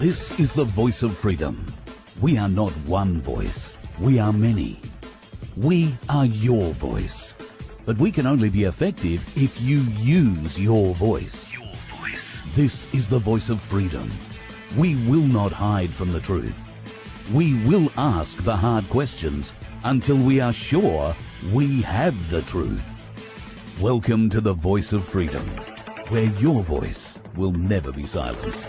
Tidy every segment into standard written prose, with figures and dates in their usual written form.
This is the voice of freedom. We are not one voice. We are many. We are your voice. But we can only be effective if you use your voice. Your voice. This is the voice of freedom. We will not hide from the truth. We will ask the hard questions until we are sure we have the truth. Welcome to the voice of freedom, where your voice will never be silenced.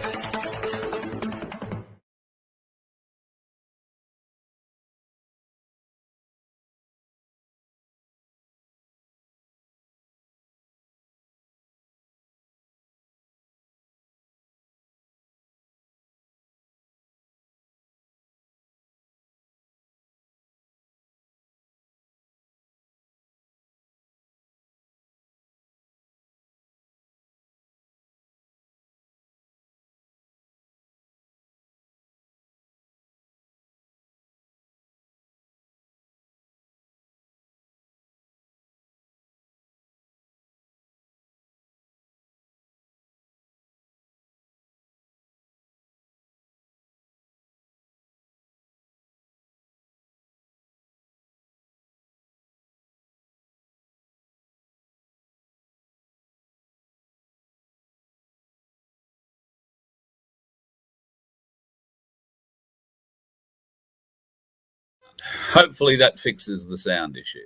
Hopefully that fixes the sound issue.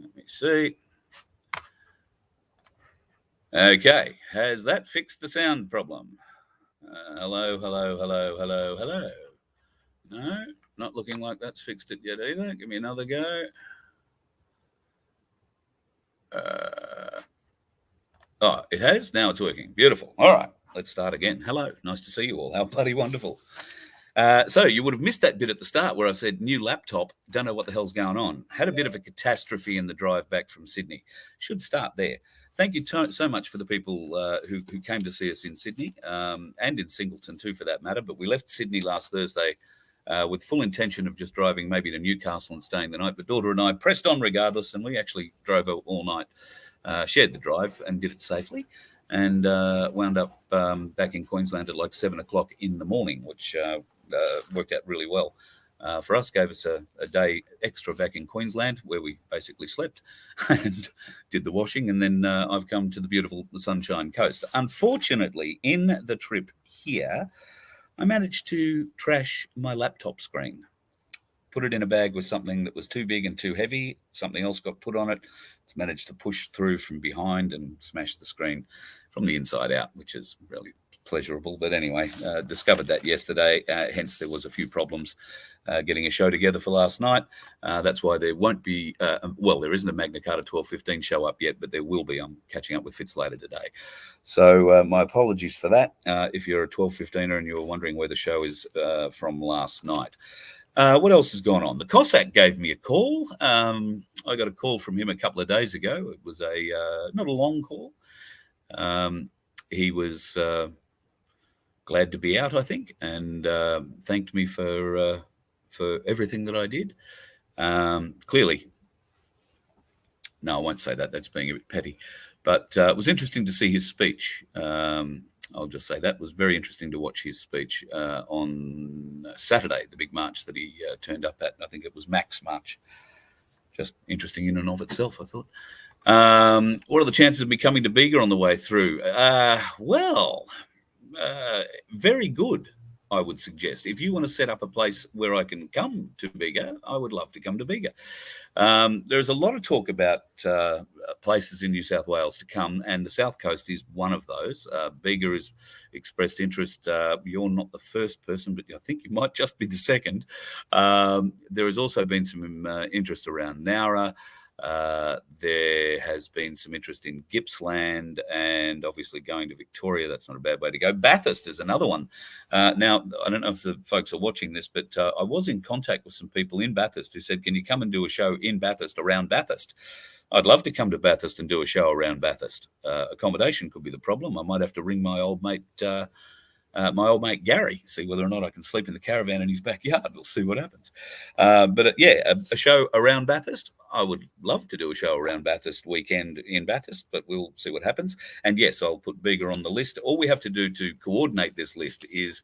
Let me see. Okay, has that fixed the sound problem? Hello, hello, hello, hello, hello. No, not looking like that's fixed it yet either. Give me another go. Oh, it has? Now it's working. Beautiful. All right, let's start again. Hello, nice to see you all. How bloody wonderful. So you would have missed that bit at the start where I said new laptop, don't know what the hell's going on. Had a bit of a catastrophe in the drive back from Sydney. Should start there. Thank you so much for the people who came to see us in Sydney and in Singleton too, for that matter. But we left Sydney last Thursday with full intention of just driving maybe to Newcastle and staying the night. But daughter and I pressed on regardless, and we actually drove all night, shared the drive and did it safely, and wound up back in Queensland at like 7 o'clock in the morning, which worked out really well. For us, gave us a day extra back in Queensland where we basically slept and did the washing. And then I've come to the beautiful Sunshine Coast. Unfortunately, in the trip here, I managed to trash my laptop screen. Put it in a bag with something that was too big and too heavy. Something else got put on it. It's managed to push through from behind and smash the screen from the inside out, which is really pleasurable. But anyway, discovered that yesterday. Hence, there was a few problems getting a show together for last night. That's why there won't be, there isn't a Magna Carta 1215 show up yet, but there will be. I'm catching up with Fitz later today. So my apologies for that. If you're a 1215er and you're wondering where the show is from last night. What else has gone on? The Cossack gave me a call. I got a call from him a couple of days ago. It was not a long call. He was glad to be out, I think, and thanked me for everything that I did. Clearly, no, I won't say that. That's being a bit petty. But it was interesting to see his speech. I'll just say that was very interesting to watch his speech on Saturday, the big march that he turned up at. I think it was Mac's March. Just interesting in and of itself, I thought. What are the chances of me coming to Bega on the way through? Very good, I would suggest. If you want to set up a place where I can come to Bega, I would love to come to Bega. There's a lot of talk about places in New South Wales to come, and the South Coast is one of those. Bega has expressed interest. You're not the first person, but I think you might just be the second. There has also been some interest around Nowra. There has been some interest in Gippsland, and obviously going to Victoria. That's not a bad way to go. Bathurst is another one. Now, I don't know if the folks are watching this, but I was in contact with some people in Bathurst who said, can you come and do a show in Bathurst around Bathurst? I'd love to come to Bathurst and do a show around Bathurst. Accommodation could be the problem. I might have to ring my old mate Gary, see whether or not I can sleep in the caravan in his backyard. We'll see what happens. But a show around Bathurst. I would love to do a show around Bathurst weekend in Bathurst, but we'll see what happens. And yes, I'll put Bega on the list. All we have to do to coordinate this list is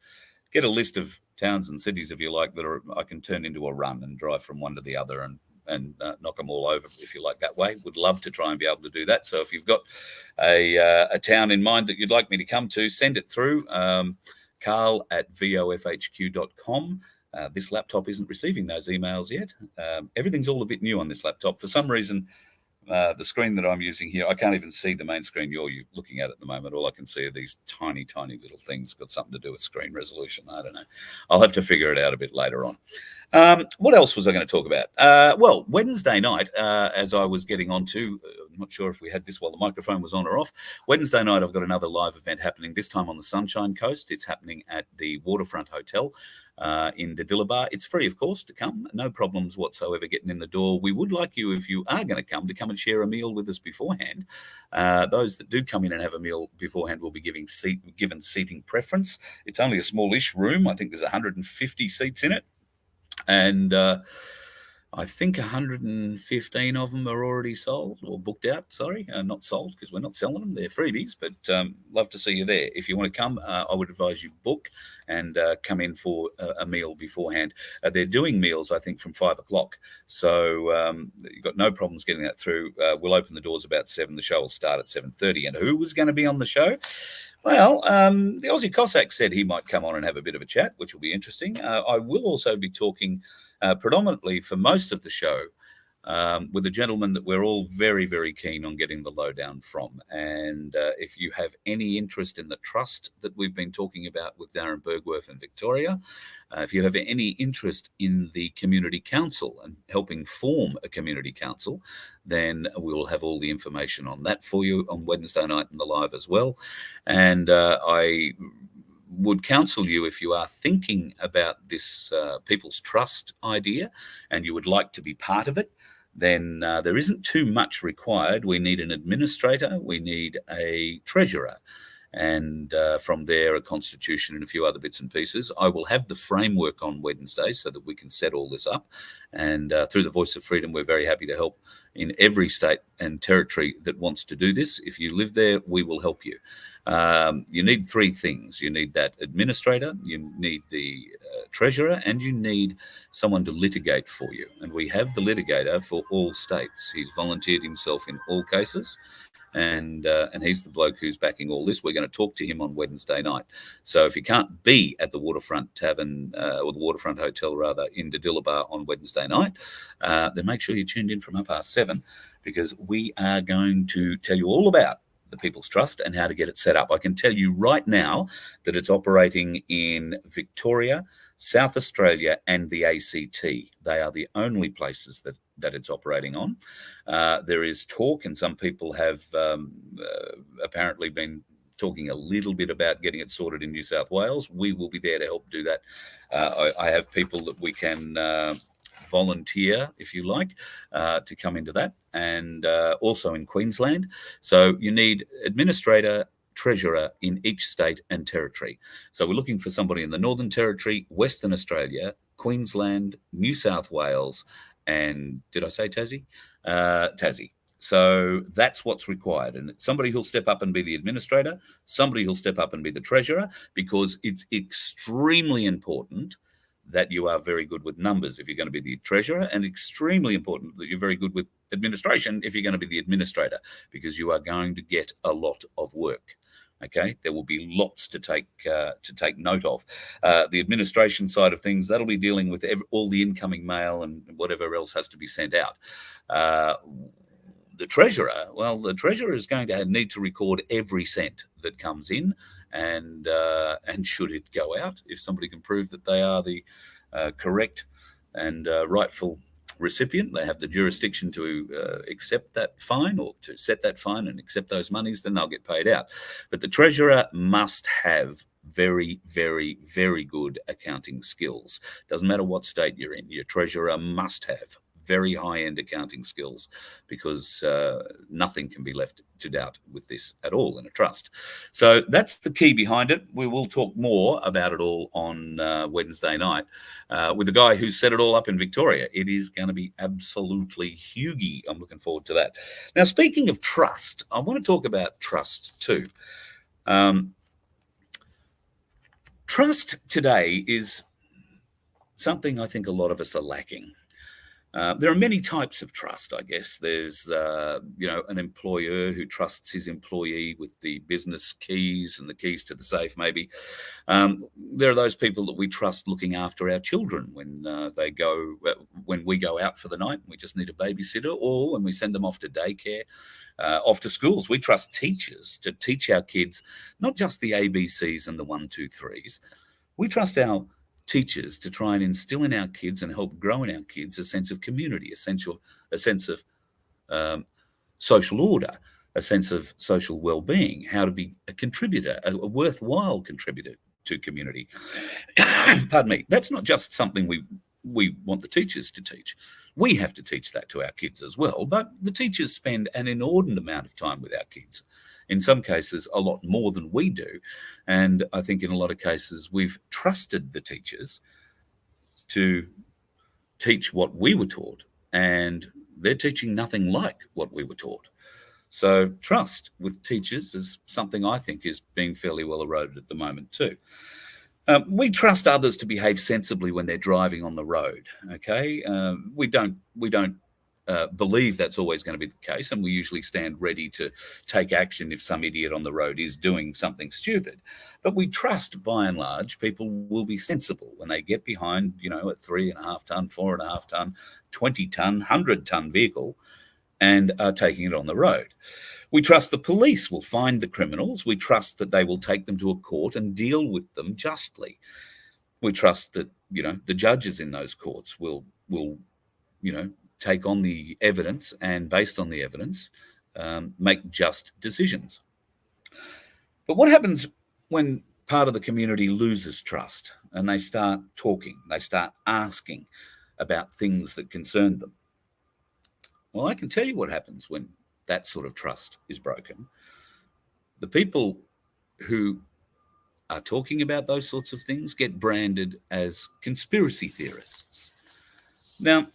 get a list of towns and cities, if you like, that I can turn into a run and drive from one to the other and knock them all over, if you like, that way. Would love to try and be able to do that. So if you've got a town in mind that you'd like me to come to, send it through, carl@vofhq.com. This laptop isn't receiving those emails yet. Everything's all a bit new on this laptop. For some reason, the screen that I'm using here, I can't even see the main screen you're looking at the moment. All I can see are these tiny, tiny little things. Got something to do with screen resolution. I don't know. I'll have to figure it out a bit later on. What else was I going to talk about? Well, Wednesday night, as I was getting on to, I'm not sure if we had this while the microphone was on or off. Wednesday night, I've got another live event happening, this time on the Sunshine Coast. It's happening at the Waterfront Hotel in Diddillaba. It's free, of course, to come. No problems whatsoever getting in the door. We would like you, if you are going to come and share a meal with us beforehand. Those that do come in and have a meal beforehand will be given seating preference. It's only a smallish room. I think there's 150 seats in it. And I think 115 of them are already sold or booked out. Sorry, not sold, because we're not selling them. They're freebies, but love to see you there. If you want to come, I would advise you book and come in for a meal beforehand. They're doing meals, I think, from 5 o'clock. So you've got no problems getting that through. We'll open the doors about 7. The show will start at 7:30. And who was going to be on the show? Well, the Aussie Cossack said he might come on and have a bit of a chat, which will be interesting. I will also be talking predominantly for most of the show with a gentleman that we're all very, very keen on getting the lowdown from. And if you have any interest in the trust that we've been talking about with Darren Bergworth and Victoria, if you have any interest in the community council and helping form a community council, then we'll have all the information on that for you on Wednesday night in the live as well. And I would counsel you, if you are thinking about this People's Trust idea and you would like to be part of it, then there isn't too much required. We need an administrator, we need a treasurer, and from there a constitution and a few other bits and pieces. I will have the framework on Wednesday so that we can set all this up, and through the Voice of Freedom, we're very happy to help in every state and territory that wants to do this. If you live there, we will help you. You need 3 things. You need that administrator, you need the treasurer, and you need someone to litigate for you. And we have the litigator for all states. He's volunteered himself in all cases. And he's the bloke who's backing all this. We're going to talk to him on Wednesday night. So if you can't be at the Waterfront Tavern, or the Waterfront Hotel, rather, in Diddillaba on Wednesday night, then make sure you tuned in from 7:30, because we are going to tell you all about the People's Trust and how to get it set up. I can tell you right now that it's operating in Victoria, South Australia, and the ACT. They are the only places that it's operating on. There is talk, and some people have apparently been talking a little bit about getting it sorted in New South Wales. We will be there to help do that. I have people that we can volunteer, if you like, to come into that, and also in Queensland. So you need administrator, treasurer in each state and territory. So we're looking for somebody in the Northern Territory, Western Australia, Queensland, New South Wales, and did I say Tassie? Tassie. So that's what's required. And somebody who'll step up and be the administrator, somebody who'll step up and be the treasurer, because it's extremely important that you are very good with numbers if you're going to be the treasurer, and extremely important that you're very good with administration if you're going to be the administrator, because you are going to get a lot of work. Okay, there will be lots to take note of. The administration side of things, that'll be dealing with all the incoming mail and whatever else has to be sent out. The treasurer, well, the treasurer is going to need to record every cent that comes in, and should it go out, if somebody can prove that they are the correct and rightful recipient, they have the jurisdiction to accept that fine, or to set that fine and accept those monies, then they'll get paid out. But the treasurer must have very, very, very good accounting skills. Doesn't matter what state you're in, your treasurer must have very high-end accounting skills, because nothing can be left to doubt with this at all in a trust. So that's the key behind it. We will talk more about it all on Wednesday night with the guy who set it all up in Victoria. It is going to be absolutely huge. I'm looking forward to that. Now, speaking of trust, I want to talk about trust too. Trust today is something I think a lot of us are lacking. There are many types of trust, I guess. There's, an employer who trusts his employee with the business keys and the keys to the safe, maybe. There are those people that we trust looking after our children when when we go out for the night and we just need a babysitter, or when we send them off to daycare, off to schools. We trust teachers to teach our kids not just the ABCs and the 1, 2, 3s. We trust our teachers to try and instill in our kids and help grow in our kids a sense of community, a sense of social order, a sense of social well-being, how to be a contributor, a worthwhile contributor to community. Pardon me. That's not just something we want the teachers to teach. We have to teach that to our kids as well, but the teachers spend an inordinate amount of time with our kids. In some cases, a lot more than we do. And I think in a lot of cases, we've trusted the teachers to teach what we were taught, and they're teaching nothing like what we were taught. So trust with teachers is something I think is being fairly well eroded at the moment too. We trust others to behave sensibly when they're driving on the road. Okay, we don't believe that's always going to be the case, and we usually stand ready to take action if some idiot on the road is doing something stupid. But we trust, by and large, people will be sensible when they get behind, a 3.5 ton, 4.5 ton, 20 ton, 100-ton vehicle and are taking it on the road. We trust the police will find the criminals. We trust that they will take them to a court and deal with them justly. We trust that, the judges in those courts will take on the evidence and, based on the evidence, make just decisions. But what happens when part of the community loses trust and they start talking, they start asking about things that concern them? Well, I can tell you what happens when that sort of trust is broken. The people who are talking about those sorts of things get branded as conspiracy theorists. Now,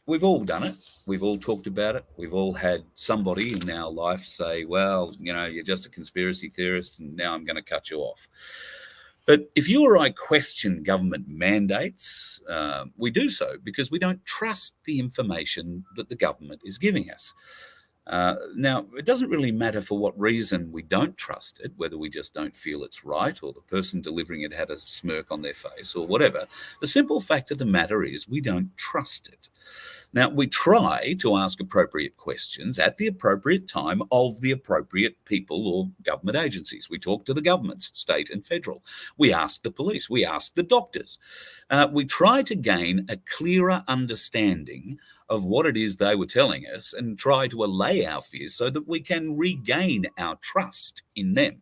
we've all done it. We've all talked about it. We've all had somebody in our life say, well, you're just a conspiracy theorist and now I'm going to cut you off. But if you or I question government mandates, we do so because we don't trust the information that the government is giving us. Now, it doesn't really matter for what reason we don't trust it, whether we just don't feel it's right or the person delivering it had a smirk on their face or whatever. The simple fact of the matter is we don't trust it. Now, we try to ask appropriate questions at the appropriate time of the appropriate people or government agencies. We talk to the governments, state and federal. We ask the police. We ask the doctors. We try to gain a clearer understanding of what it is they were telling us and try to allay our fears so that we can regain our trust in them.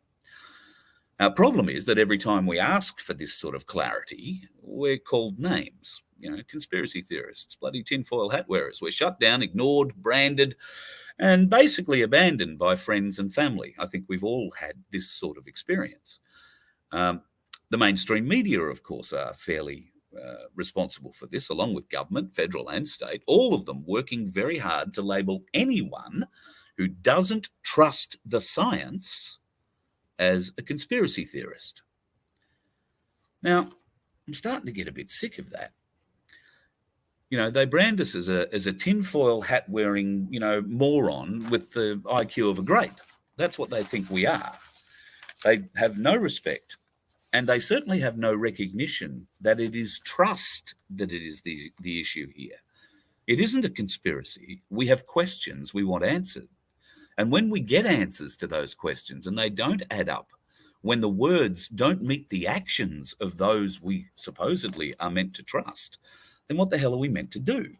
Our problem is that every time we ask for this sort of clarity, we're called names. Conspiracy theorists, bloody tinfoil hat wearers. We're shut down, ignored, branded, and basically abandoned by friends and family. I think we've all had this sort of experience. The mainstream media, of course, are fairly responsible for this, along with government, federal and state, all of them working very hard to label anyone who doesn't trust the science as a conspiracy theorist. Now, I'm starting to get a bit sick of that. They brand us as a tinfoil hat wearing, moron with the IQ of a grape. That's what they think we are. They have no respect, and they certainly have no recognition that it is trust that it is the issue here. It isn't a conspiracy. We have questions we want answered. And when we get answers to those questions and they don't add up, when the words don't meet the actions of those we supposedly are meant to trust, then what the hell are we meant to do?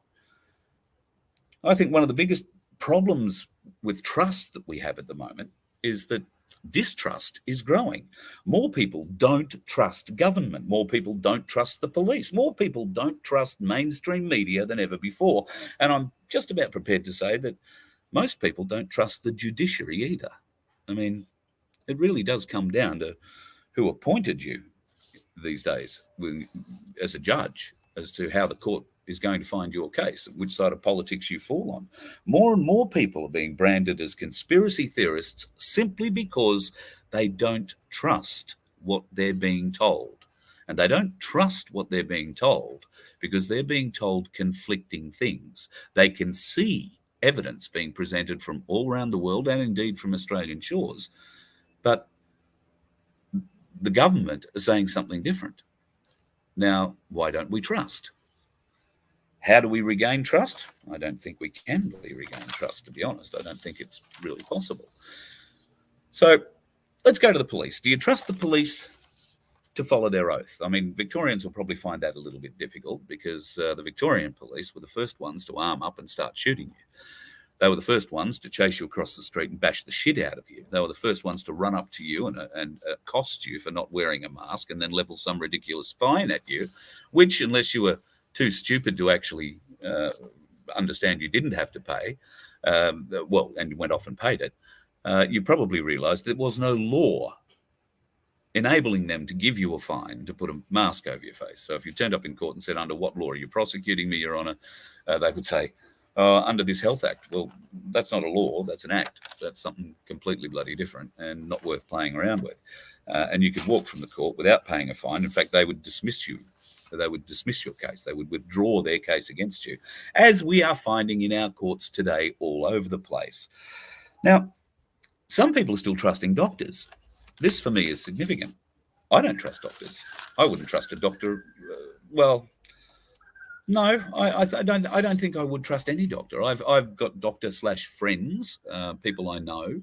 I think one of the biggest problems with trust that we have at the moment is that distrust is growing. More people don't trust government. More people don't trust the police. More people don't trust mainstream media than ever before. And I'm just about prepared to say that most people don't trust the judiciary either. I mean, it really does come down to who appointed you these days as a judge, as to how the court is going to find your case, which side of politics you fall on. More and more people are being branded as conspiracy theorists simply because they don't trust what they're being told. And they don't trust what they're being told because they're being told conflicting things. They can see evidence being presented from all around the world and indeed from Australian shores, but the government is saying something different. Now, why don't we trust? How do we regain trust? I don't think we can really regain trust, to be honest. I don't think it's really possible. So let's go to the police. Do you trust the police to follow their oath? I mean, Victorians will probably find that a little bit difficult because the Victorian police were the first ones to arm up and start shooting you. They were the first ones to chase you across the street and bash the shit out of you. They were the first ones to run up to you and accost you for not wearing a mask and then level some ridiculous fine at you, which, unless you were too stupid to actually understand you didn't have to pay, and you went off and paid it, you probably realised there was no law enabling them to give you a fine to put a mask over your face. So if you turned up in court and said, under what law are you prosecuting me, Your Honour, they would say, under this Health Act. Well, that's not a law, that's an act. That's something completely bloody different and not worth playing around with. And you could walk from the court without paying a fine. In fact, they would dismiss you. They would dismiss your case. They would withdraw their case against you, as we are finding in our courts today all over the place. Now, some people are still trusting doctors. This, for me, is significant. I don't trust doctors. I wouldn't trust a doctor. No, I don't think I would trust any doctor. I've got doctor/friends, people I know.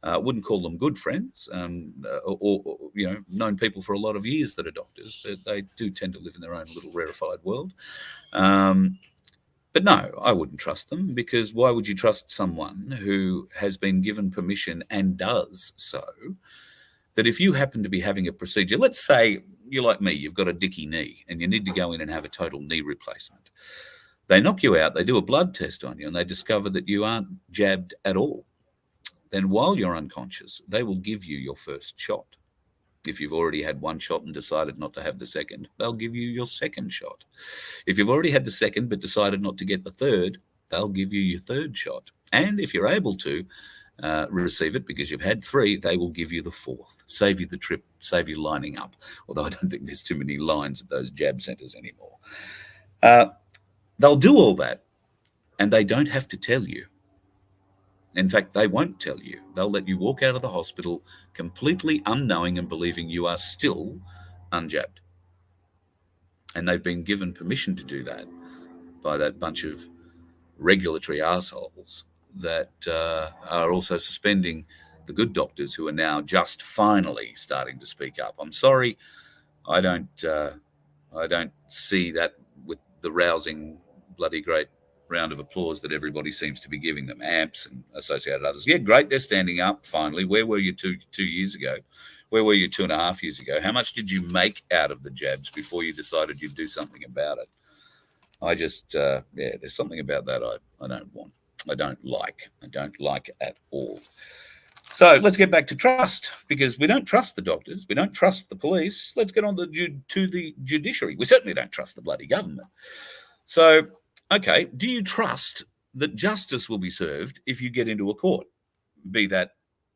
Wouldn't call them good friends, or known people for a lot of years that are doctors. They do tend to live in their own little rarefied world. But no, I wouldn't trust them, because why would you trust someone who has been given permission and does so, that if you happen to be having a procedure, let's say you're like me, you've got a dicky knee and you need to go in and have a total knee replacement. They knock you out, they do a blood test on you, and they discover that you aren't jabbed at all. Then while you're unconscious, they will give you your first shot. If you've already had one shot and decided not to have the second, they'll give you your second shot. If you've already had the second but decided not to get the third, they'll give you your third shot. And if you're able to receive it because you've had three, they will give you the fourth. Save you the trip, save you lining up. Although I don't think there's too many lines at those jab centres anymore. They'll do all that, and they don't have to tell you. In fact, they won't tell you. They'll let you walk out of the hospital completely unknowing and believing you are still unjabbed. And they've been given permission to do that by that bunch of regulatory assholes that are also suspending the good doctors who are now just finally starting to speak up. I'm sorry, I don't see that with the rousing, bloody great round of applause that everybody seems to be giving them, AMPS and associated others. Yeah, great, they're standing up finally. Where were you two years ago? Where were you 2.5 years ago? How much did you make out of the jabs before you decided you'd do something about it? I just, there's something about that I don't want. I don't like at all. So let's get back to trust, because we don't trust the doctors. We don't trust the police. Let's get on to the judiciary. We certainly don't trust the bloody government. So, okay, do you trust that justice will be served if you get into a court, be that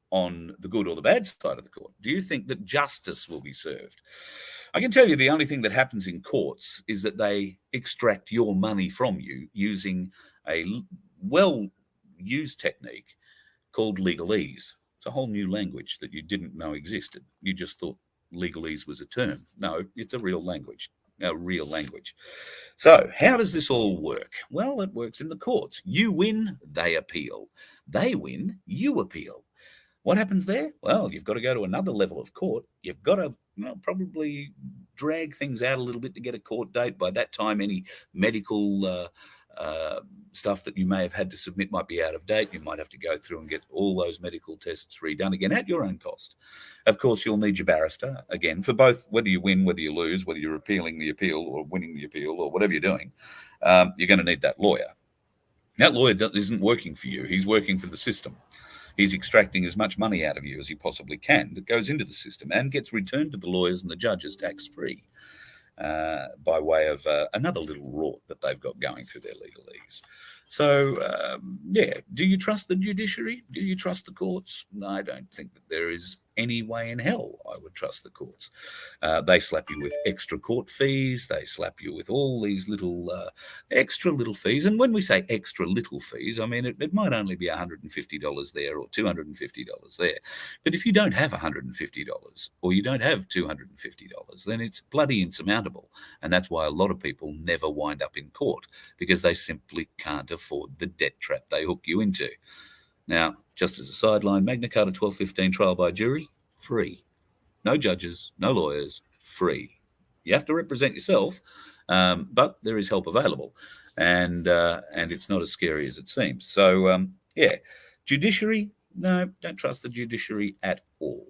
on the good or the bad side of the court? Do you think that justice will be served? I can tell you the only thing that happens in courts is that they extract your money from you using a well-used technique called legalese. It's a whole new language that you didn't know existed. You just thought legalese was a term. No, it's a real language. So how does this all work? Well, it works in the courts. You win, they appeal. They win, you appeal. What happens there? Well, you've got to go to another level of court. You've got to probably drag things out a little bit to get a court date. By that time, any medical stuff that you may have had to submit might be out of date. You might have to go through and get all those medical tests redone again at your own cost. Of course, you'll need your barrister, again, for both, whether you win, whether you lose, whether you're appealing the appeal or winning the appeal or whatever you're doing, you're going to need that lawyer. That lawyer isn't working for you. He's working for the system. He's extracting as much money out of you as he possibly can that goes into the system and gets returned to the lawyers and the judges tax-free by way of another little rort that they've got going through their legalese. So, do you trust the judiciary? Do you trust the courts? No, I don't think that there is any way in hell I would trust the courts. They slap you with extra court fees. They slap you with all these little extra little fees. And when we say extra little fees, I mean, it might only be $150 there or $250 there. But if you don't have $150 or you don't have $250, then it's bloody insurmountable. And that's why a lot of people never wind up in court, because they simply can't afford the debt trap they hook you into. Now, just as a sideline, Magna Carta 1215 trial by jury, free. No judges, no lawyers, free. You have to represent yourself, but there is help available, and it's not as scary as it seems. So, yeah, judiciary, no, don't trust the judiciary at all.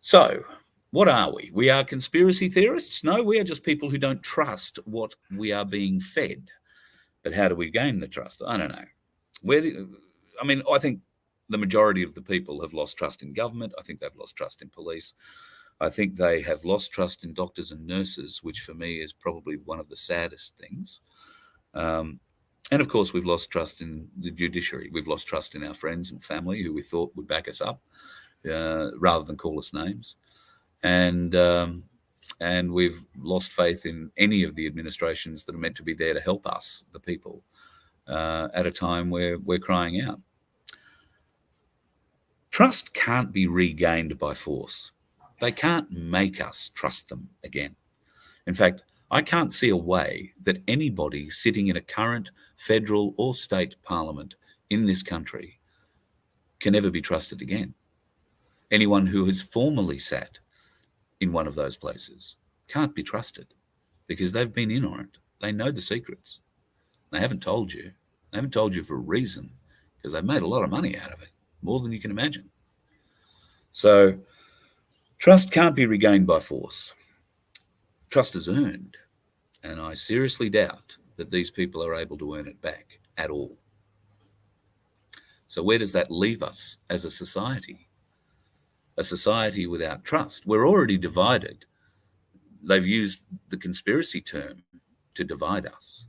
So, what are we? We are conspiracy theorists? No, we are just people who don't trust what we are being fed. But how do we gain the trust? I don't know. I think the majority of the people have lost trust in government. I think they've lost trust in police. I think they have lost trust in doctors and nurses, which for me is probably one of the saddest things. And of course, we've lost trust in the judiciary. We've lost trust in our friends and family who we thought would back us up rather than call us names. And we've lost faith in any of the administrations that are meant to be there to help us, the people, at a time where we're crying out. Trust can't be regained by force. They can't make us trust them again. In fact, I can't see a way that anybody sitting in a current federal or state parliament in this country can ever be trusted again. Anyone who has formerly sat in one of those places can't be trusted because they've been in on it. They know the secrets. They haven't told you. They haven't told you for a reason, because they've made a lot of money out of it, more than you can imagine. So trust can't be regained by force. Trust is earned, and I seriously doubt that these people are able to earn it back at all. So where does that leave us as a society? A society without trust. We're already divided. They've used the conspiracy term to divide us,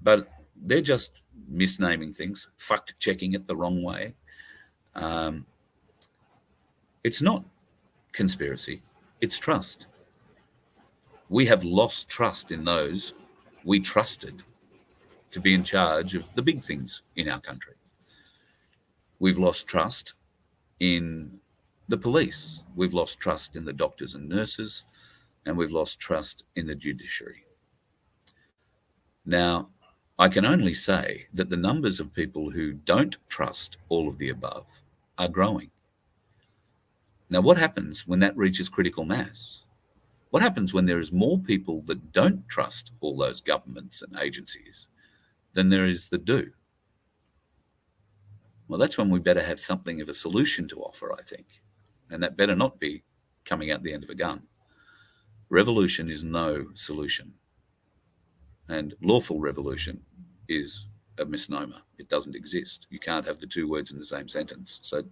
but they're just misnaming things, fact-checking it the wrong way. It's not conspiracy, it's trust. We have lost trust in those we trusted to be in charge of the big things in our country. We've lost trust in the police. We've lost trust in the doctors and nurses, and we've lost trust in the judiciary. Now, I can only say that the numbers of people who don't trust all of the above are growing. Now, what happens when that reaches critical mass? What happens when there is more people that don't trust all those governments and agencies than there is that do? Well, that's when we better have something of a solution to offer, I think. And that better not be coming out the end of a gun. Revolution is no solution. And lawful revolution is a misnomer. It doesn't exist. You can't have the two words in the same sentence. So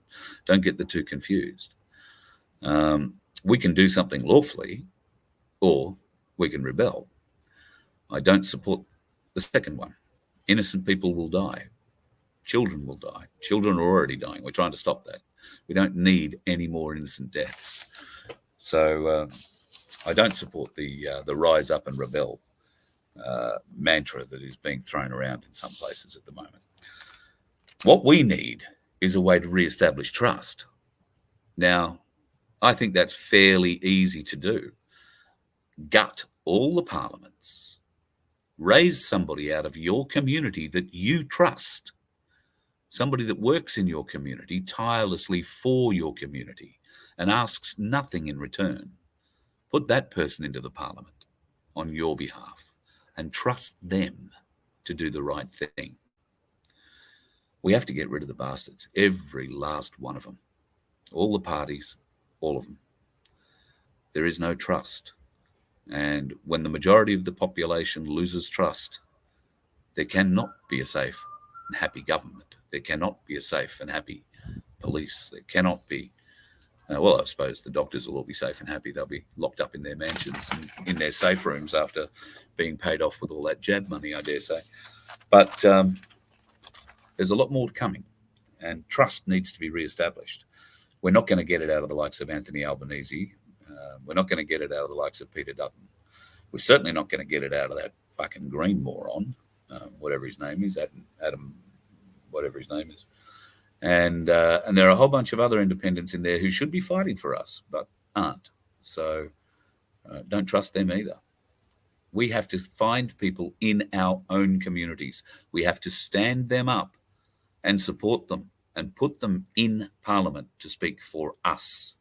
don't get the two confused. We can do something lawfully, or we can rebel. I don't support the second one. Innocent people will die. Children will die. Children are already dying. We're trying to stop that. We don't need any more innocent deaths. So I don't support the rise up and rebel mantra that is being thrown around in some places at the moment. What we need is a way to reestablish trust. Now, I think that's fairly easy to do. Gut all the parliaments. Raise somebody out of your community that you trust. Somebody that works in your community tirelessly for your community and asks nothing in return. Put that person into the parliament on your behalf and trust them to do the right thing. We have to get rid of the bastards, every last one of them. All the parties, all of them. There is no trust. And when the majority of the population loses trust, there cannot be a safe and happy government. There cannot be a safe and happy police. There cannot be, well, I suppose the doctors will all be safe and happy. They'll be locked up in their mansions and in their safe rooms after being paid off with all that jab money, I dare say. But there's a lot more coming, and trust needs to be reestablished. We're not going to get it out of the likes of Anthony Albanese. We're not going to get it out of the likes of Peter Dutton. We're certainly not going to get it out of that fucking green moron, whatever his name is, Adam, whatever his name is. And there are a whole bunch of other independents in there who should be fighting for us, but aren't. So don't trust them either. We have to find people in our own communities. We have to stand them up and support them and put them in Parliament to speak for us,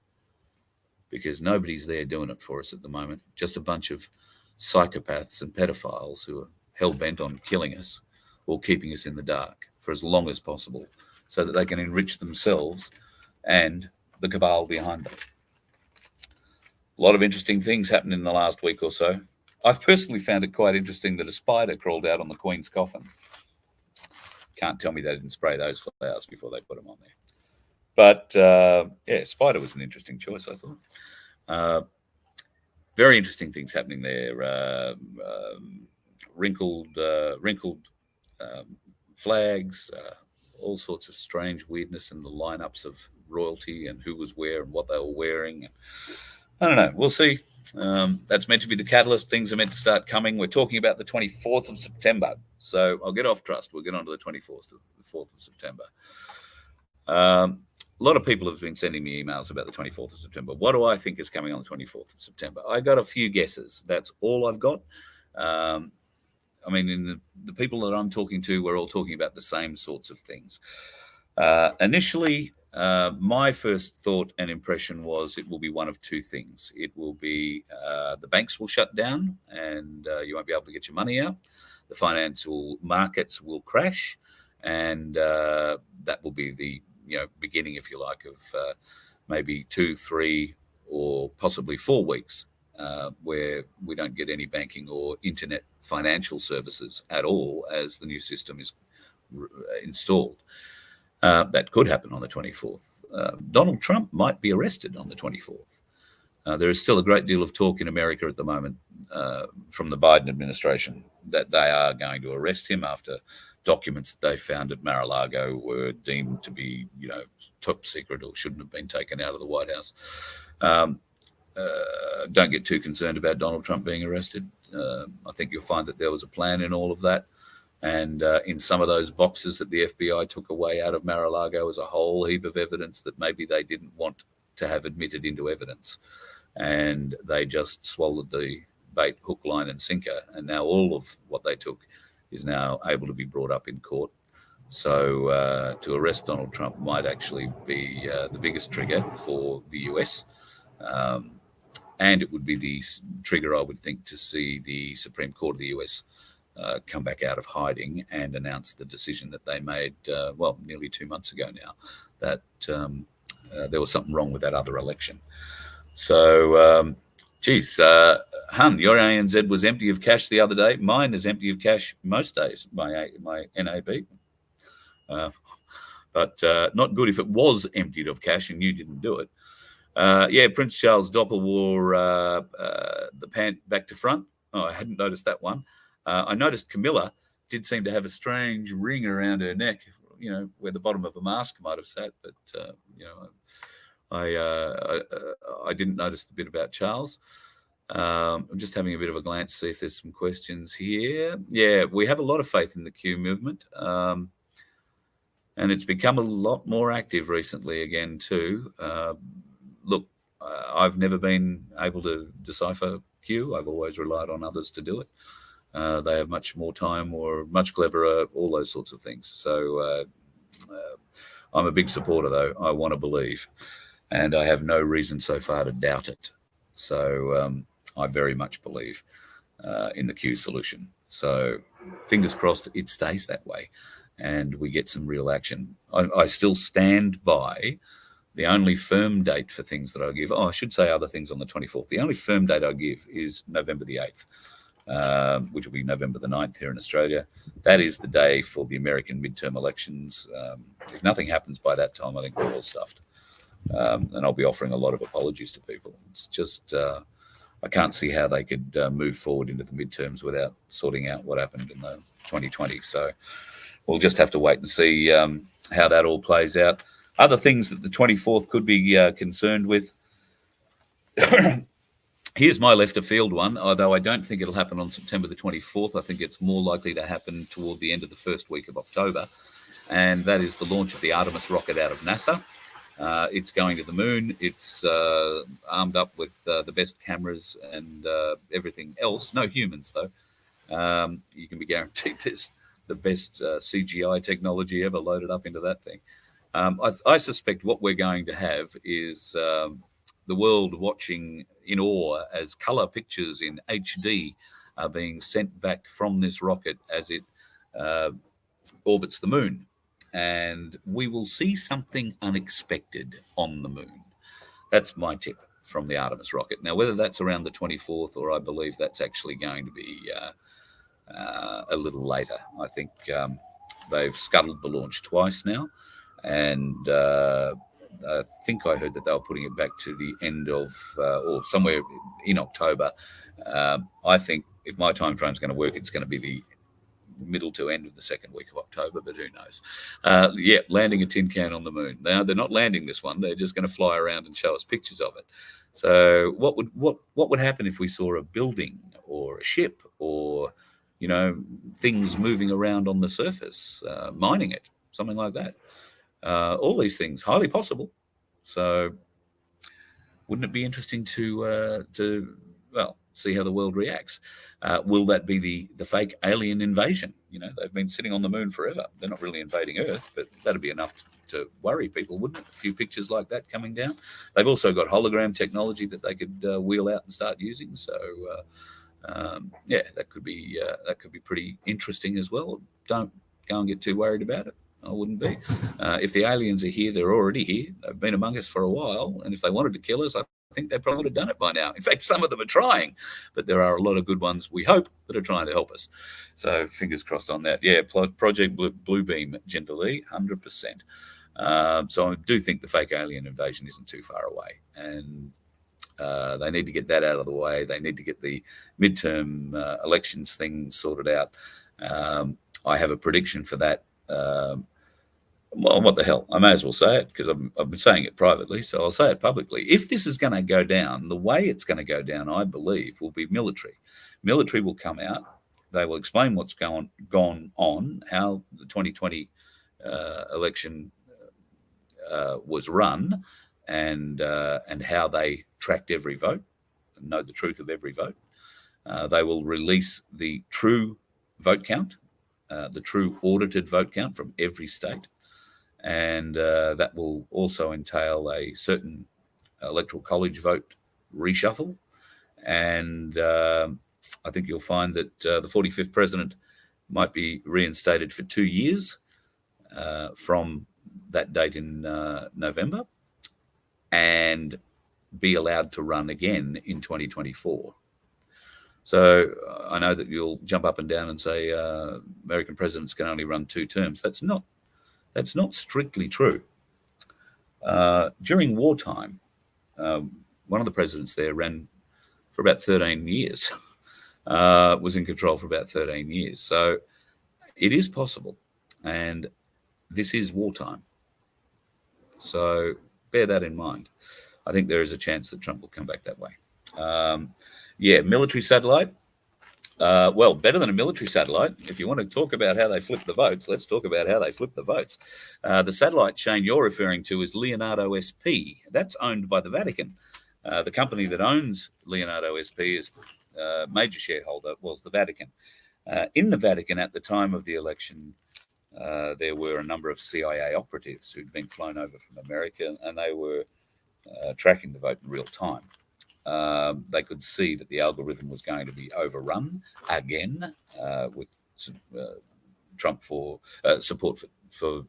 because nobody's there doing it for us at the moment. Just a bunch of psychopaths and pedophiles who are hell-bent on killing us or keeping us in the dark for as long as possible so that they can enrich themselves and the cabal behind them. A lot of interesting things happened in the last week or so. I've personally found it quite interesting that a spider crawled out on the Queen's coffin. Can't tell me they didn't spray those flowers before they put them on there. But, yeah, spider was an interesting choice, I thought. Very interesting things happening there. Wrinkled flags, all sorts of strange weirdness in the lineups of royalty and who was where and what they were wearing. I don't know. We'll see. That's meant to be the catalyst. Things are meant to start coming. We're talking about the 24th of September. So I'll get off trust. We'll get on to the 24th of September. A lot of people have been sending me emails about the 24th of September. What do I think is coming on the 24th of September? I got a few guesses. That's all I've got. I mean, in the people that I'm talking to, we're all talking about the same sorts of things. Initially, my first thought and impression was it will be one of two things. It will be the banks will shut down and you won't be able to get your money out. The financial markets will crash, and that will be the beginning, if you like, of maybe 2, 3, or possibly 4 weeks where we don't get any banking or internet financial services at all as the new system is installed. That could happen on the 24th. Donald Trump might be arrested on the 24th. There is still a great deal of talk in America at the moment from the Biden administration that they are going to arrest him after documents that they found at Mar-a-Lago were deemed to be, top secret or shouldn't have been taken out of the White House. Don't get too concerned about Donald Trump being arrested. I think you'll find that there was a plan in all of that. And in some of those boxes that the FBI took away out of Mar-a-Lago was a whole heap of evidence that maybe they didn't want to have admitted into evidence. And they just swallowed the bait, hook, line, and sinker. And now all of what they took is now able to be brought up in court. So to arrest Donald Trump might actually be the biggest trigger for the US. And it would be the trigger, I would think, to see the Supreme Court of the US come back out of hiding and announce the decision that they made, nearly 2 months ago now, that there was something wrong with that other election. So, Hun, your ANZ was empty of cash the other day. Mine is empty of cash most days, my NAB. But not good if it was emptied of cash and you didn't do it. Prince Charles Doppel wore the pant back to front. Oh, I hadn't noticed that one. I noticed Camilla did seem to have a strange ring around her neck, where the bottom of a mask might have sat. But, I didn't notice the bit about Charles. I'm just having a bit of a glance to see if there's some questions here. Yeah, we have a lot of faith in the Q movement. And it's become a lot more active recently again, too. Look, I've never been able to decipher Q. I've always relied on others to do it. They have much more time or much cleverer, all those sorts of things. So I'm a big supporter, though. I want to believe. And I have no reason so far to doubt it. So I very much believe in the Q solution. So fingers crossed it stays that way and we get some real action. I still stand by the only firm date for things that I give. I should say other things on the 24th. The only firm date I give is November the 8th, which will be November the 9th here in Australia. That is the day for the American midterm elections. If nothing happens by that time, I think we're all stuffed. And I'll be offering a lot of apologies to people. It's just, I can't see how they could move forward into the midterms without sorting out what happened in the 2020. So we'll just have to wait and see how that all plays out. Other things that the 24th could be concerned with. Here's my left of field one, although I don't think it'll happen on September the 24th. I think it's more likely to happen toward the end of the first week of October. And that is the launch of the Artemis rocket out of NASA. It's going to the moon. It's armed up with the best cameras and everything else. No humans, though. You can be guaranteed there's the best CGI technology ever loaded up into that thing. I suspect what we're going to have is the world watching in awe as color pictures in HD are being sent back from this rocket as it orbits the moon. And we will see something unexpected on the moon. That's my tip from the Artemis rocket. Now, whether that's around the 24th or I believe that's actually going to be a little later. I think they've scuttled the launch twice now. And I think I heard that they were putting it back to the end of or somewhere in October. I think if my time frame is going to work, it's going to be the middle to end of the second week of October, but who knows? Landing a tin can on the moon. Now they're not landing this one; they're just going to fly around and show us pictures of it. So, what would happen if we saw a building or a ship or things moving around on the surface, mining it, something like that? All these things highly possible. So, wouldn't it be interesting to see how the world reacts? Will that be the fake alien invasion? They've been sitting on the moon forever. They're not really invading Earth, but that'd be enough to worry people, wouldn't it? A few pictures like that coming down. They've also got hologram technology that they could wheel out and start using. So, that could be pretty interesting as well. Don't go and get too worried about it. I wouldn't be. If the aliens are here, they're already here. They've been among us for a while, and if they wanted to kill us, I think they probably would have done it by now. In fact, some of them are trying, but there are a lot of good ones, we hope, that are trying to help us. So fingers crossed on that. Yeah, Project Bluebeam, Lee, 100%. So I do think the fake alien invasion isn't too far away, and they need to get that out of the way. They need to get the midterm elections thing sorted out. I have a prediction for that. Well, what the hell? I may as well say it because I've been saying it privately, so I'll say it publicly. If this is going to go down, the way it's going to go down, I believe, will be military. Military will come out. They will explain what's gone on, how the 2020 election was run, and how they tracked every vote and know the truth of every vote. They will release the true vote count, the true audited vote count from every state. And that will also entail a certain electoral college vote reshuffle. And I think you'll find that the 45th president might be reinstated for 2 years from that date in November and be allowed to run again in 2024. So I know that you'll jump up and down and say American presidents can only run 2 terms. That's not strictly true. During wartime, one of the presidents there ran for about 13 years, was in control for about 13 years. So it is possible, and this is wartime. So bear that in mind. I think there is a chance that Trump will come back that way. Military satellite. Well, better than a military satellite. If you want to talk about how they flip the votes, let's talk about how they flip the votes. The satellite, Shane, you're referring to is Leonardo SP. That's owned by the Vatican. The company that owns Leonardo SP is major shareholder was the Vatican. In the Vatican at the time of the election, there were a number of CIA operatives who'd been flown over from America, and they were tracking the vote in real time. They could see that the algorithm was going to be overrun again with Trump for support for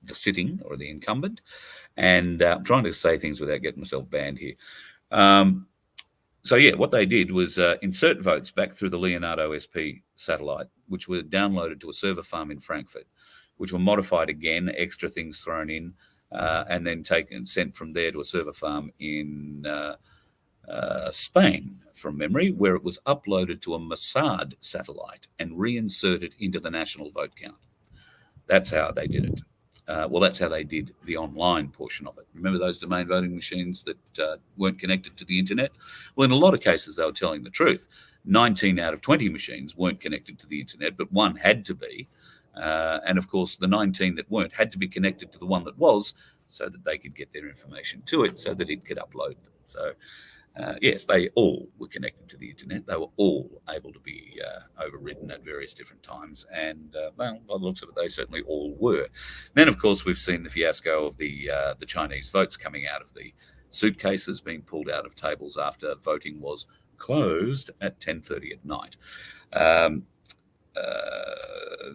the sitting or the incumbent. And I'm trying to say things without getting myself banned here. What they did was insert votes back through the Leonardo SP satellite, which were downloaded to a server farm in Frankfurt, which were modified again, extra things thrown in, and then taken sent from there to a server farm in Spain, from memory, where it was uploaded to a Mossad satellite and reinserted into the national vote count. That's how they did it. Well, that's how they did the online portion of it. Remember those domain voting machines that weren't connected to the internet? Well, in a lot of cases, they were telling the truth. 19 out of 20 machines weren't connected to the internet, but one had to be. And of course, the 19 that weren't had to be connected to the one that was, so that they could get their information to it, so that it could upload them. So, yes, they all were connected to the internet. They were all able to be overridden at various different times. And, well, by the looks of it, they certainly all were. Then, of course, we've seen the fiasco of the Chinese votes coming out of the suitcases, being pulled out of tables after voting was closed at 10:30 at night.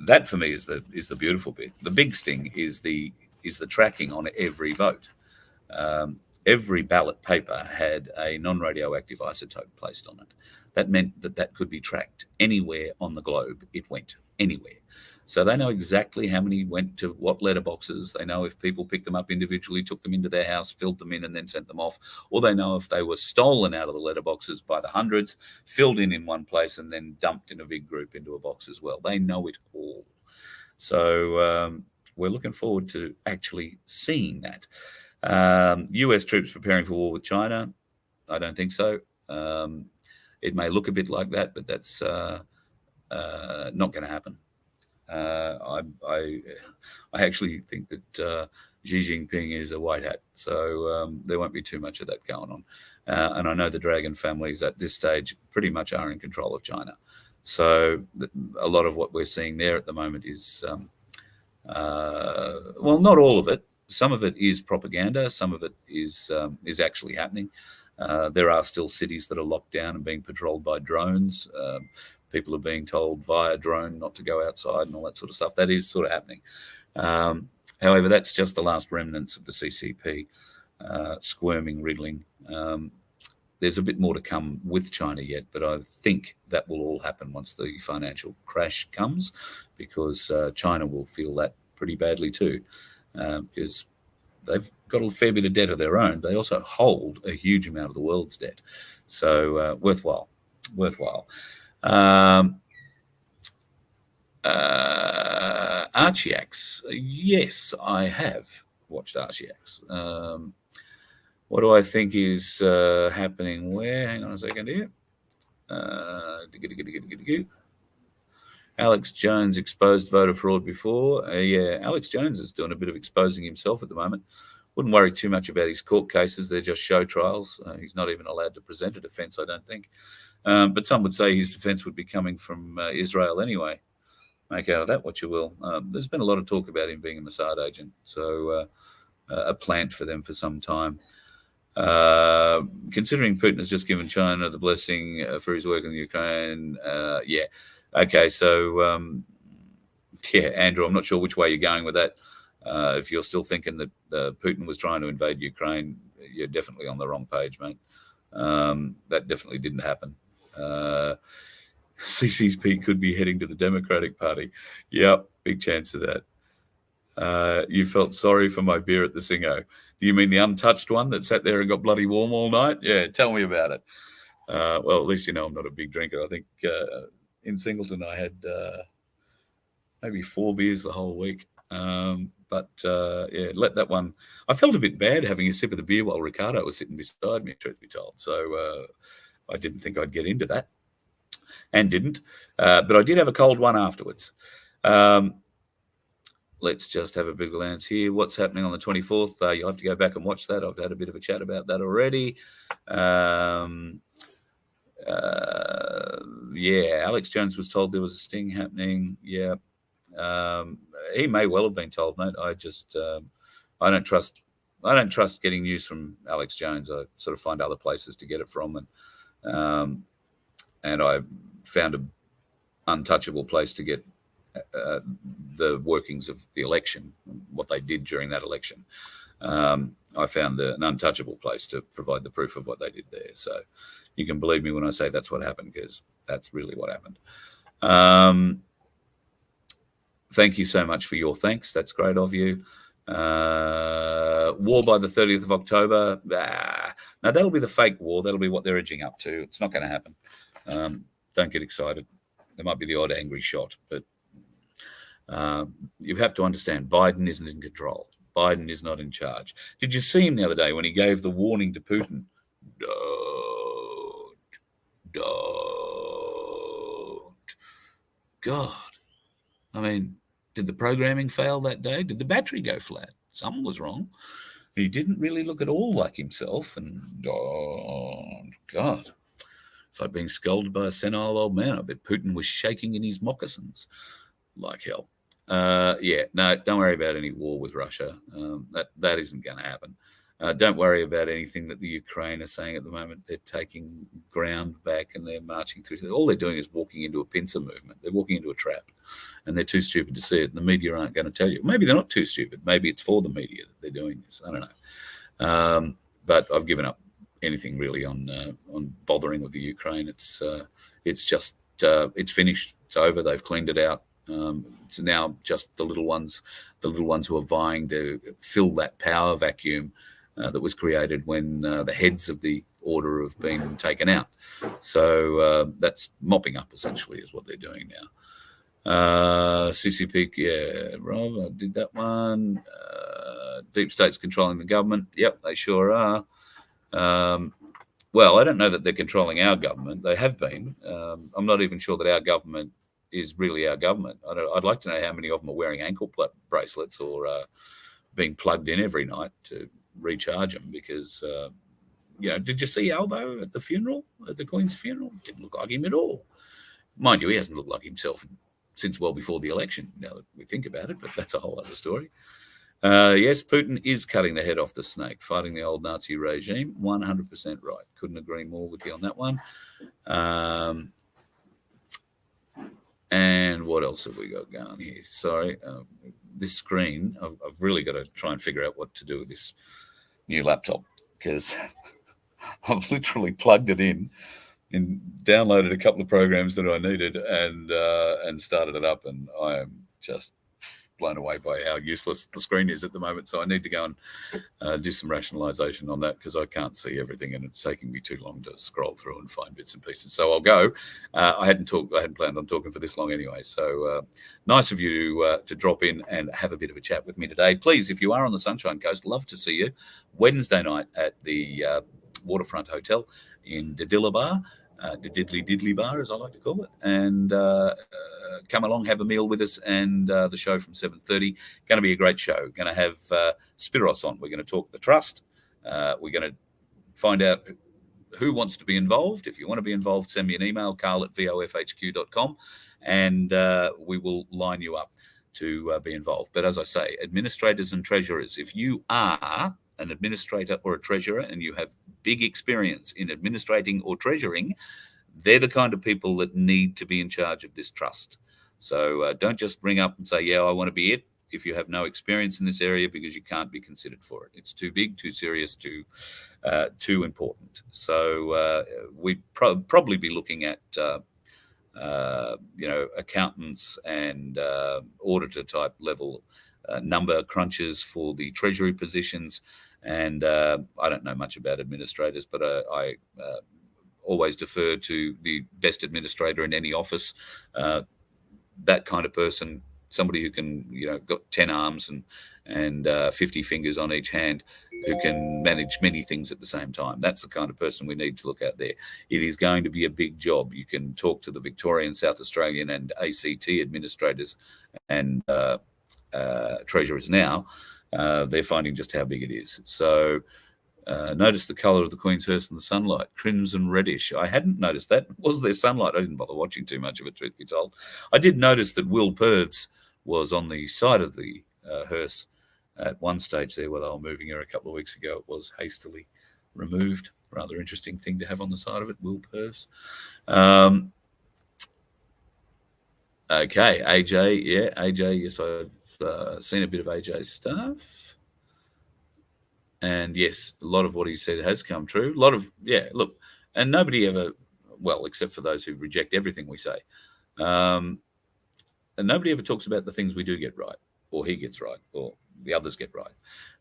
That for me is the beautiful bit. The big sting is the tracking on every vote. Every ballot paper had a non-radioactive isotope placed on it. That meant that could be tracked anywhere on the globe. It went anywhere. So they know exactly how many went to what letterboxes. They know if people picked them up individually, took them into their house, filled them in, and then sent them off. Or they know if they were stolen out of the letterboxes by the hundreds, filled in one place, and then dumped in a big group into a box as well. They know it all. So we're looking forward to actually seeing that. US troops preparing for war with China? I don't think so. It may look a bit like that, but that's not going to happen. I actually think that Xi Jinping is a white hat, so there won't be too much of that going on. And I know the Dragon families at this stage pretty much are in control of China. So a lot of what we're seeing there at the moment is, well, not all of it. Some of it is propaganda. Some of it is actually happening. There are still cities that are locked down and being patrolled by drones. People are being told via drone not to go outside and all that sort of stuff. That is sort of happening. However, that's just the last remnants of the CCP squirming, wriggling. There's a bit more to come with China yet, but I think that will all happen once the financial crash comes, because China will feel that pretty badly too, because they've got a fair bit of debt of their own. They also hold a huge amount of the world's debt. So worthwhile. Archiacs. Yes, I have watched Archiacs. What do I think is happening where? Hang on a second here. Alex Jones exposed voter fraud before. Yeah, Alex Jones is doing a bit of exposing himself at the moment. Wouldn't worry too much about his court cases. They're just show trials. He's not even allowed to present a defence, I don't think. But some would say his defence would be coming from Israel anyway. Make out of that what you will. There's been a lot of talk about him being a Mossad agent, so a plant for them for some time. Considering Putin has just given China the blessing for his work in the Ukraine, yeah. Okay, so, yeah, Andrew, I'm not sure which way you're going with that. If you're still thinking that Putin was trying to invade Ukraine, you're definitely on the wrong page, mate. That definitely didn't happen. CCP could be heading to the Democratic Party. Yep, big chance of that. You felt sorry for my beer at the Singo. Do you mean the untouched one that sat there and got bloody warm all night? Yeah, tell me about it. Well, at least you know I'm not a big drinker. I think in Singleton I had maybe 4 beers the whole week. But yeah, let that one. I felt a bit bad having a sip of the beer while Ricardo was sitting beside me, truth be told. So I didn't think I'd get into that, and didn't. But I did have a cold one afterwards. Let's just have a big glance here. What's happening on the 24th? You'll have to go back and watch that. I've had a bit of a chat about that already. Yeah, Alex Jones was told there was a sting happening. Yeah. He may well have been told, mate. I just I don't trust getting news from Alex Jones. I sort of find other places to get it from, and I found an untouchable place to get the workings of the election, what they did during that election. I found an untouchable place to provide the proof of what they did there. So you can believe me when I say that's what happened, because that's really what happened. Thank you so much for your thanks. That's great of you. War by the 30th of October. Now, that'll be the fake war. That'll be what they're edging up to. It's not going to happen. Don't get excited. There might be the odd angry shot, but You have to understand Biden isn't in control. Biden is not in charge. Did you see him the other day when he gave the warning to Putin? Don't. God. I mean, did the programming fail that day? Did the battery go flat? Something was wrong. He didn't really look at all like himself. And, God. It's like being scolded by a senile old man. I bet Putin was shaking in his moccasins like hell. Yeah, no, don't worry about any war with Russia. That isn't going to happen. Don't worry about anything that the Ukraine are saying at the moment. They're taking ground back and they're marching through. All they're doing is walking into a pincer movement. They're walking into a trap, and they're too stupid to see it. And the media aren't going to tell you. Maybe they're not too stupid. Maybe it's for the media that they're doing this. I don't know. But I've given up anything really on bothering with the Ukraine. It's just it's finished. It's over. They've cleaned it out. It's now just the little ones who are vying to fill that power vacuum that was created when the heads of the order have been taken out. So that's mopping up, essentially, is what they're doing now. CCP, yeah, Rob, I did that one. Deep state's controlling the government. Yep, they sure are. Well, I don't know that they're controlling our government. They have been. I'm not even sure that our government is really our government. I'd like to know how many of them are wearing ankle bracelets or being plugged in every night to recharge them, because, did you see Albo at the funeral, at the Queen's funeral? Didn't look like him at all. Mind you, he hasn't looked like himself since well before the election, now that we think about it, but that's a whole other story. Yes, Putin is cutting the head off the snake, fighting the old Nazi regime. 100% right. Couldn't agree more with you on that one. And what else have we got going here? Sorry, this screen, I've really got to try and figure out what to do with this new laptop, because I've literally plugged it in and downloaded a couple of programs that I needed and started it up, and I am just blown away by how useless the screen is at the moment. So I need to go and do some rationalization on that, because I can't see everything and it's taking me too long to scroll through and find bits and pieces. So I'll go. I hadn't planned on talking for this long anyway. So nice of you to drop in and have a bit of a chat with me today. Please, if you are on the Sunshine Coast, love to see you Wednesday night at the Waterfront Hotel in Diddly Bar, as I like to call it, and come along, have a meal with us, and the show from 7:30. Going to be a great show. Going to have Spiros on. We're going to talk the trust. We're going to find out who wants to be involved. If you want to be involved, send me an email, carl@vofhq.com, and we will line you up to be involved. But as I say, administrators and treasurers, if you are an administrator or a treasurer and you have big experience in administrating or treasuring, they're the kind of people that need to be in charge of this trust. So don't just ring up and say, yeah, I want to be it, if you have no experience in this area, because you can't be considered for it. It's too big, too serious, too important. So we'd probably be looking at accountants and auditor type level number crunches for the treasury positions. And I don't know much about administrators, but I always defer to the best administrator in any office. That kind of person, somebody who can, got 10 arms and 50 fingers on each hand, who can manage many things at the same time. That's the kind of person we need to look at there. It is going to be a big job. You can talk to the Victorian, South Australian and ACT administrators and treasurers now. They're finding just how big it is. So notice the colour of the Queen's hearse in the sunlight, crimson reddish. I hadn't noticed that. Was there sunlight? I didn't bother watching too much of it, truth be told. I did notice that Will Purves was on the side of the hearse at one stage there where they were moving her a couple of weeks ago. It was hastily removed. Rather interesting thing to have on the side of it, Will Purves. Okay, AJ, yeah, AJ, yes, I've seen a bit of AJ's stuff. And yes, a lot of what he said has come true. A lot of, look, and nobody ever, well, except for those who reject everything we say, and nobody ever talks about the things we do get right, or he gets right, or the others get right.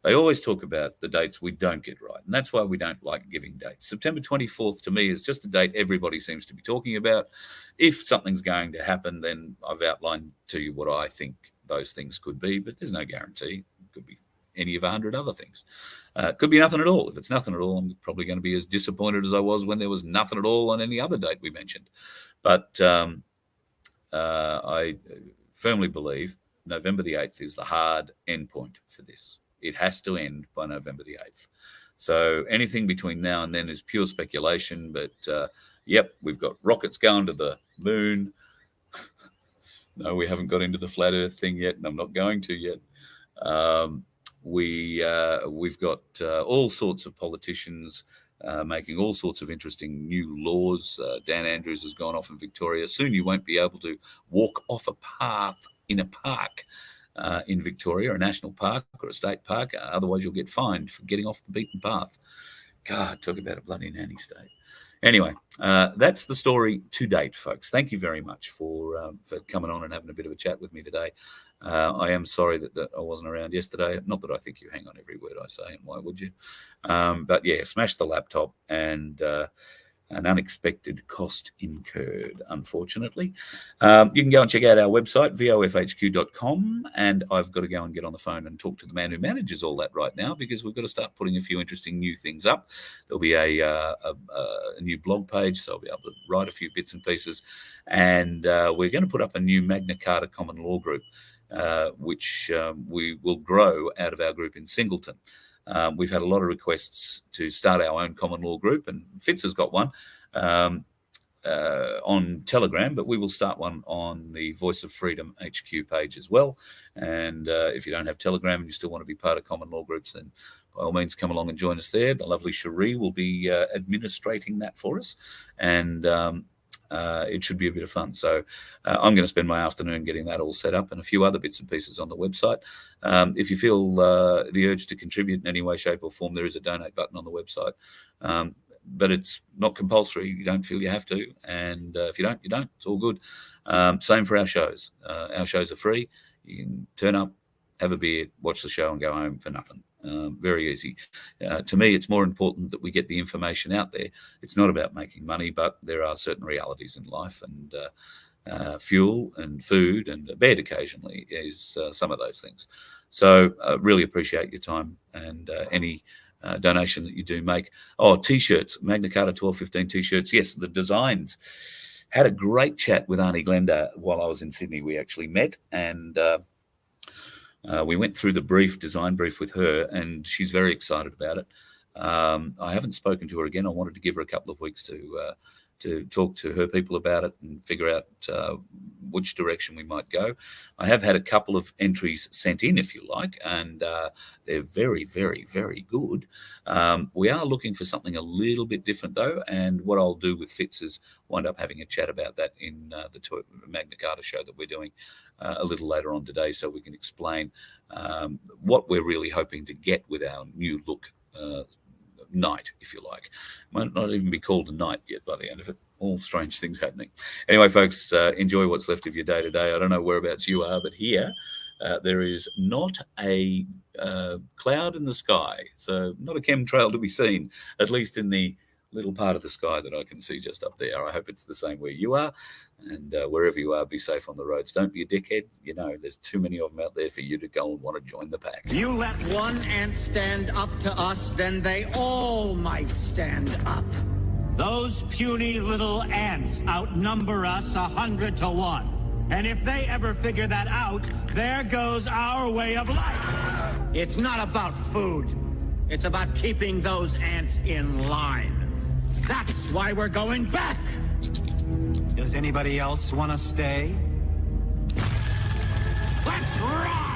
They always talk about the dates we don't get right, and that's why we don't like giving dates. September 24th to me is just a date everybody seems to be talking about. If something's going to happen, then I've outlined to you what I think those things could be, but there's no guarantee. It could be any of 100 other things. Could be nothing at all. If it's nothing at all, I'm probably going to be as disappointed as I was when there was nothing at all on any other date we mentioned. But I firmly believe November the 8th is the hard endpoint for this. It has to end by November the 8th. So anything between now and then is pure speculation. But, yep, we've got rockets going to the moon. No, we haven't got into the flat Earth thing yet, and I'm not going to yet. We've got all sorts of politicians making all sorts of interesting new laws. Dan Andrews has gone off in Victoria. Soon you won't be able to walk off a path in a park in Victoria, a national park or a state park. Otherwise, you'll get fined for getting off the beaten path. God, talk about a bloody nanny state. Anyway, that's the story to date, folks. Thank you very much for coming on and having a bit of a chat with me today. I am sorry that I wasn't around yesterday. Not that I think you hang on every word I say, and why would you? But yeah, smashed the laptop and an unexpected cost incurred, unfortunately. You can go and check out our website, vofhq.com, and I've got to go and get on the phone and talk to the man who manages all that right now, because we've got to start putting a few interesting new things up. There'll be a new blog page, so I'll be able to write a few bits and pieces, and we're going to put up a new Magna Carta common law group, which we will grow out of our group in Singleton. We've had a lot of requests to start our own common law group, and Fitz has got one on Telegram, but we will start one on the Voice of Freedom HQ page as well. And if you don't have Telegram and you still want to be part of common law groups, then by all means come along and join us there. The lovely Cherie will be administrating that for us, and it should be a bit of fun. So I'm going to spend my afternoon getting that all set up and a few other bits and pieces on the website. If you feel the urge to contribute in any way, shape or form, there is a donate button on the website. But it's not compulsory. You don't feel you have to. And if you don't, you don't. It's all good. Same for our shows. Our shows are free. You can turn up, have a beer, watch the show and go home for nothing. Very easy. To me, it's more important that we get the information out there. It's not about making money, but there are certain realities in life, and fuel and food and a bed occasionally is some of those things. So really appreciate your time and any donation that you do make. Oh, T-shirts, Magna Carta 1215 T-shirts. Yes, the designs. Had a great chat with Arnie Glenda while I was in Sydney. We actually met, and we went through the design brief with her, and she's very excited about it. I haven't spoken to her again. I wanted to give her a couple of weeks to talk to her people about it and figure out which direction we might go. I have had a couple of entries sent in, if you like, and they're very, very, very good. We are looking for something a little bit different, though, and what I'll do with Fitz is wind up having a chat about that in the Magna Carta show that we're doing a little later on today, so we can explain what we're really hoping to get with our new look night, if you like. Might not even be called a night yet by the end of it. All strange things happening. Anyway, folks, enjoy what's left of your day today. I don't know whereabouts you are, but here there is not a cloud in the sky, so not a chemtrail to be seen, at least in the little part of the sky that I can see just up there. I hope it's the same where you are, and wherever you are, be safe on the roads. Don't be a dickhead. You know, there's too many of them out there for you to go and want to join the pack. You let one ant stand up to us, then they all might stand up. Those puny little ants outnumber us 100 to 1. And if they ever figure that out, there goes our way of life. It's not about food. It's about keeping those ants in line. That's why we're going back. Does anybody else want to stay? Let's ride!